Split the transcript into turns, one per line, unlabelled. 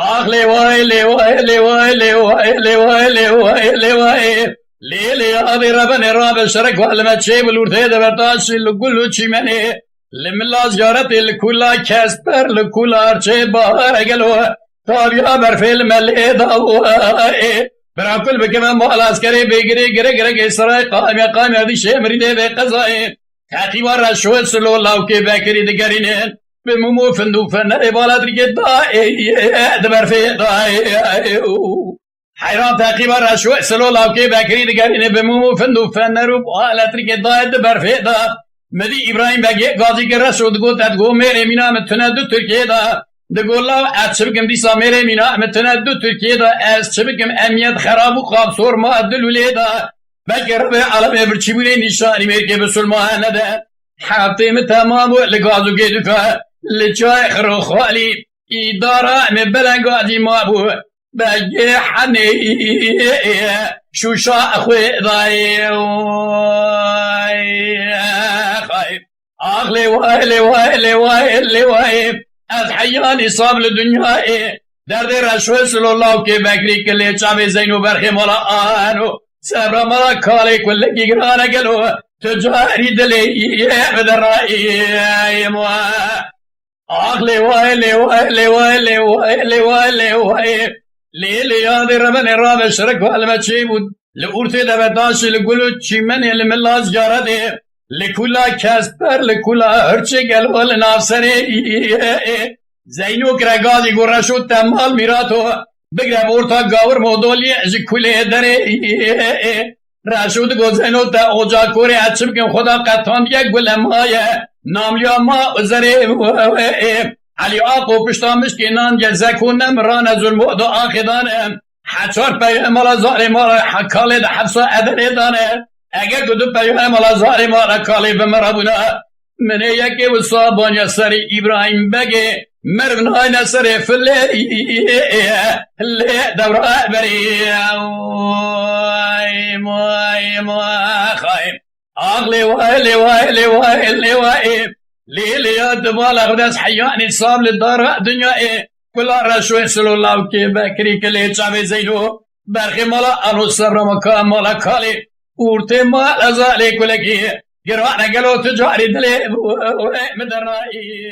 آخ لیوای لیوای لیوای لیوای لیوای لیوای لیوای لیلی آبی ربن راب شرک والما چه بلورته دبرتاش لگلو چیمنی لملاز جارت لکولا کسپر لکولا ارچه بار گلو تابیا برفیل ملی داوائے براکل بکم مال عسکری بگیری گره گره گه سرای قائم اردی شمری ده به قضای تحقیبا رشوه سلو لاوکی بکری دگرینین به مومو فندو فنر بالات ریگه دائی دبرفی دائی حیران تحقیبا رشوه سلو لاوکی بکری دگرینین به مومو فندو فنر بالات ریگه دائی دبرفی دا مدی ابراهیم بگی گازی که رسول دگو تدگو میره مینا متنه دو ترکیه دا دگو لاو از چه بکم دیسا میره مینا متنه دو ترکیه دا از چه بکم امیت خراب و خواب سور ما دلولی دا بگی رب عالم برچی بولی نشانی میره که بسلمان نده حاطم تمام لغازو که دفع لچای خرو خالی اداره مبلنگازی ما بو بگی حنی شوشا اخوی دایی خايب آخ لیوای لیوای لیوای لیوای از حیانی صاب لدنیا درد رشوه سلو الله که بکری کلی چاوی زینو برخی مولا آنو سبرا مولا کالی کلکی گرانه گلو تجاری دلی بدر رایی موا آخ لیوای لیوای لیوای لیوای لیوای لیوای لیلی یادی رمن راب شرک والما چی بود لورتی دبداش لگلو چیمنی لملاز جارده لکولا کسپر لکولا هرچه گلوال نافسره زینو کرگازی گرشو تمال میراتو بگرب ارتا گاور مودولی از کوله دره رشود گزینو تا اوجا کوری اچم کم خدا قطان یک گلمای ناملیا ما ازره علی آقو پشتامش که نان جزکونم ران از المعدو آخدانم حچار پیغمال ظالم حکالی ده حفظا ادنه دانه اگر کدو پیغمال ظالم حکالی بمرابونا منه یکی و صابان سری ابراهیم بگه مرمنای نسر فلی دورا بری موای خایم آق لیوای لیوای لیوای لیوای لیلیات دمال اخدس حیانی صاب لدار دنیا کلا رشوه سلو الله که بکری کلی چاوی زینو برخی مالا انو صبر مکان مالا کالی اورتی مال ازالی کلکی گروانه گلو تجاری دلی مدرنائی